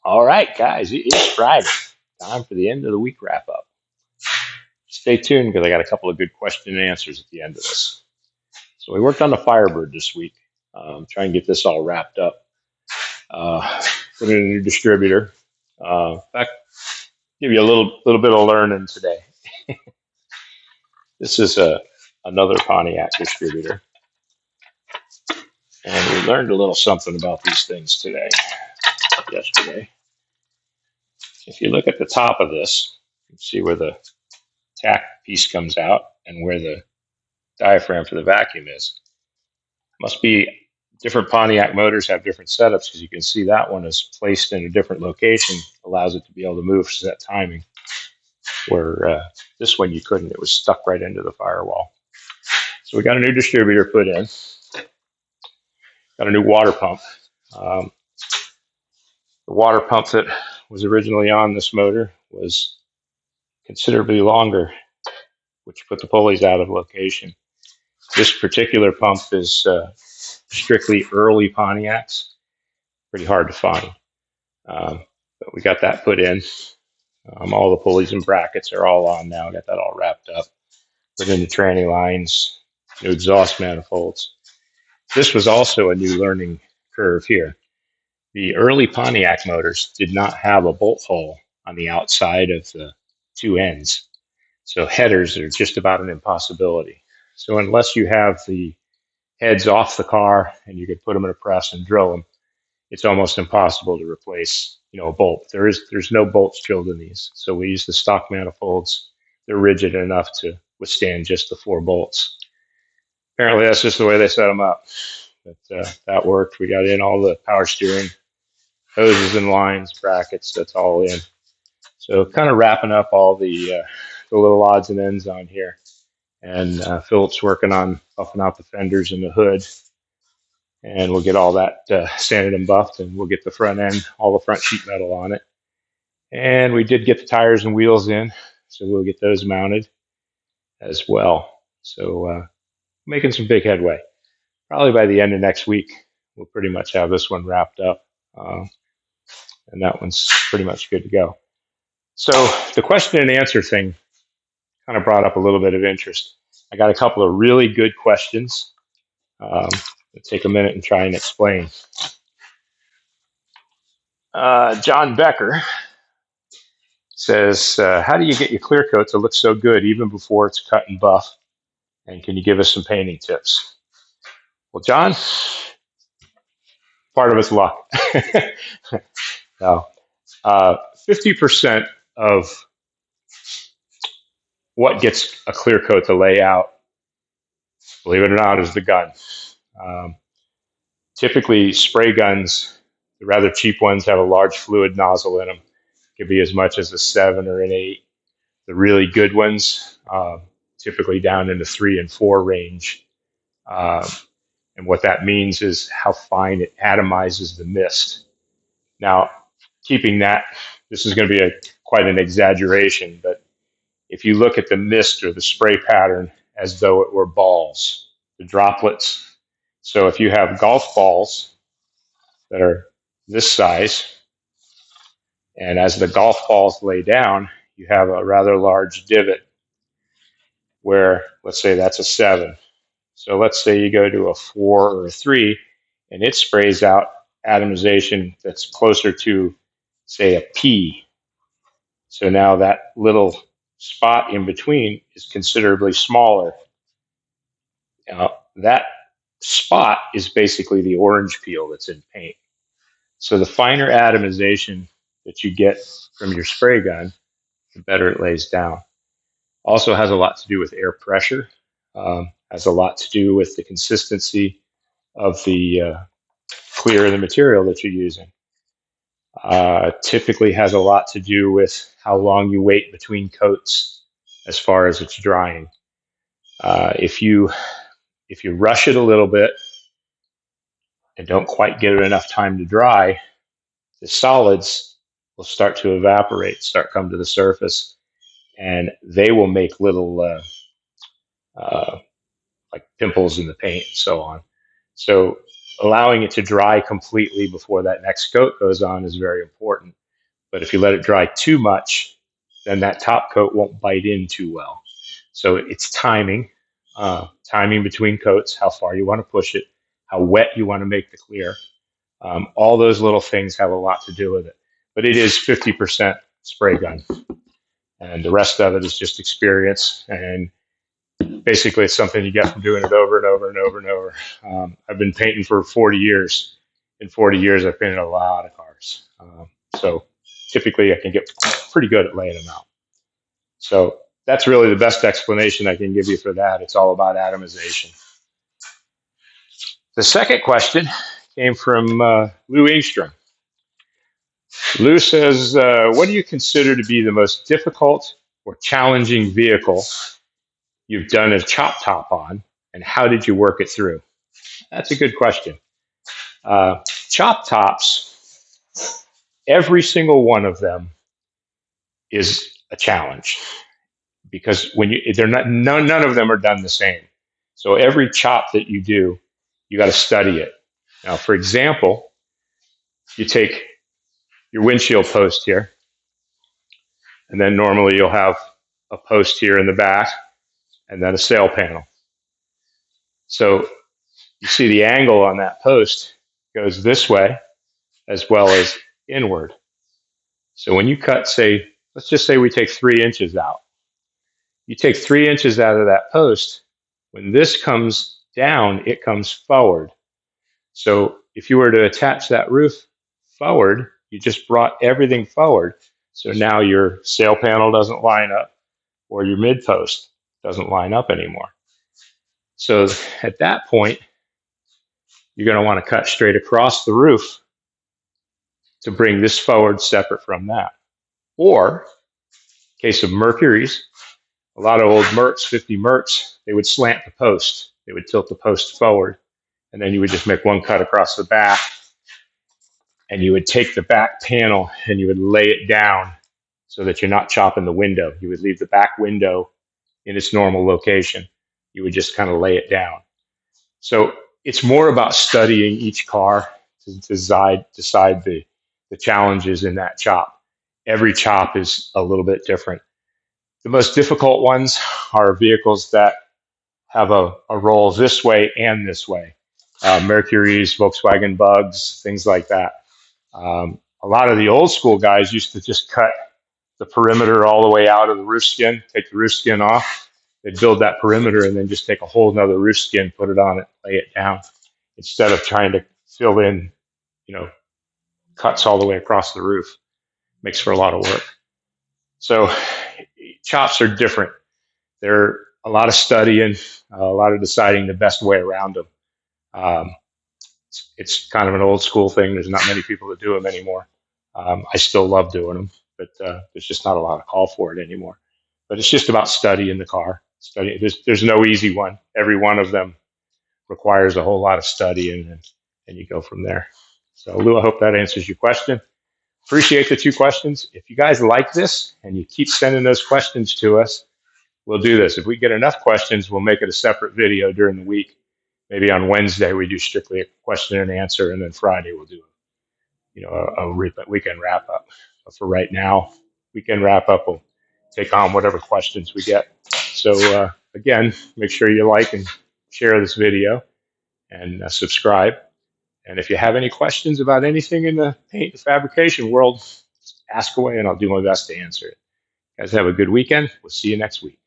All right, guys, it is Friday. Time for the end of the week wrap up. Stay tuned because I got a couple of good question and answers at the end of this. So we worked on the Firebird this week. Try and get this all wrapped up. Put in a new distributor. In fact, give you a little bit of learning today. This is another Pontiac distributor, and we learned a little something about these things yesterday. If you look at the top of this, you can see where the tack piece comes out and where the diaphragm for the vacuum is. Must be different Pontiac motors have different setups because you can see that one is placed in a different location, allows it to be able to move for that timing. Where this one you couldn't, it was stuck right into the firewall. So we got a new distributor put in, got a new water pump. The water pump that was originally on this motor was considerably longer, which put the pulleys out of location. This particular pump is strictly early Pontiacs, pretty hard to find. But we got that put in. All the pulleys and brackets are all on now. Got that all wrapped up. Put in the tranny lines, new exhaust manifolds. This was also a new learning curve here. The early Pontiac motors did not have a bolt hole on the outside of the two ends. So headers are just about an impossibility. So unless you have the heads off the car and you could put them in a press and drill them, it's almost impossible to replace, a bolt. There's no bolts drilled in these. So we use the stock manifolds. They're rigid enough to withstand just the 4 bolts. Apparently that's just the way they set them up. But that worked. We got in all the power steering, hoses and lines, brackets, that's all in. So kind of wrapping up all the little odds and ends on here. And Philip's working on buffing out the fenders and the hood. And we'll get all that sanded and buffed, and we'll get the front end, all the front sheet metal on it. And we did get the tires and wheels in, so we'll get those mounted as well. So making some big headway. Probably by the end of next week, we'll pretty much have this one wrapped up. And that one's pretty much good to go. So the question and answer thing kind of brought up a little bit of interest. I got a couple of really good questions. I'll take a minute and try and explain. John Becker says, how do you get your clear coat to look so good even before it's cut and buff? And can you give us some painting tips? Well, John, part of it's luck. No. 50% of what gets a clear coat to lay out, believe it or not, is the gun. Typically, spray guns, the rather cheap ones, have a large fluid nozzle in them. It could be as much as a 7 or an 8. The really good ones, typically down in the 3 and 4 range. And what that means is how fine it atomizes the mist. Now, keeping that, this is going to be quite an exaggeration, but if you look at the mist or the spray pattern as though it were balls, the droplets. So if you have golf balls that are this size, and as the golf balls lay down, you have a rather large divot where, let's say that's a 7. So let's say you go to a 4 or a 3, and it sprays out atomization that's closer to, say, a P. So now that little spot in between is considerably smaller. Now, that spot is basically the orange peel that's in paint. So the finer atomization that you get from your spray gun, the better it lays down. Also has a lot to do with air pressure, has a lot to do with the consistency of the clear of the material that you're using. Typically has a lot to do with how long you wait between coats as far as it's drying. If you rush it a little bit and don't quite give it enough time to dry, the solids will start to evaporate, start come to the surface, and they will make little like pimples in the paint and so on. So allowing it to dry completely before that next coat goes on is very important. But if you let it dry too much, then that top coat won't bite in too well. So it's timing, timing between coats, how far you want to push it, how wet you want to make the clear. All those little things have a lot to do with it. But it is 50% spray gun, and the rest of it is just experience. And basically, it's something you get from doing it over and over and over and over. I've been painting for 40 years. In 40 years, I've painted a lot of cars. So typically, I can get pretty good at laying them out. So that's really the best explanation I can give you for that. It's all about atomization. The second question came from Lou Engstrom. Lou says, what do you consider to be the most difficult or challenging vehicle you've done a chop top on, and how did you work it through? That's a good question. Chop tops, every single one of them is a challenge because they're not none of them are done the same. So every chop that you do, you got to study it. Now, for example, you take your windshield post here, and then normally you'll have a post here in the back, and then a sail panel. So you see the angle on that post goes this way as well as inward. So when you cut, say, let's just say we take 3 inches out. You take 3 inches out of that post. When this comes down, it comes forward. So if you were to attach that roof forward, you just brought everything forward. So now your sail panel doesn't line up, or your mid post doesn't line up anymore. So at that point, you're going to want to cut straight across the roof to bring this forward separate from that. Or, in case of Mercury's, a lot of old Mercs, 50 Mercs, they would slant the post. They would tilt the post forward, and then you would just make one cut across the back, and you would take the back panel and you would lay it down so that you're not chopping the window. You would leave the back window in its normal location. You would just kind of lay it down. So it's more about studying each car to decide the challenges in that chop. Every chop is a little bit different. The most difficult ones are vehicles that have a roll this way and this way. Mercury's, Volkswagen Bugs, things like that. A lot of the old school guys used to just cut the perimeter all the way out of the roof skin, take the roof skin off. They'd build that perimeter and then just take a whole nother roof skin, put it on it, lay it down, instead of trying to fill in, cuts all the way across the roof. Makes for a lot of work. So chops are different. They're a lot of studying, a lot of deciding the best way around them. It's kind of an old school thing. There's not many people that do them anymore. I still love doing them, but there's just not a lot of call for it anymore. But it's just about studying the car. There's no easy one. Every one of them requires a whole lot of studying, and you go from there. So, Lou, I hope that answers your question. Appreciate the 2 questions. If you guys like this and you keep sending those questions to us, we'll do this. If we get enough questions, we'll make it a separate video during the week. Maybe on Wednesday we do strictly a question and answer, and then Friday we'll do a weekend wrap up. But for right now, weekend wrap up will take on whatever questions we get. So again, make sure you like and share this video and subscribe. And if you have any questions about anything in the paint and fabrication world, ask away and I'll do my best to answer it. Guys, have a good weekend. We'll see you next week.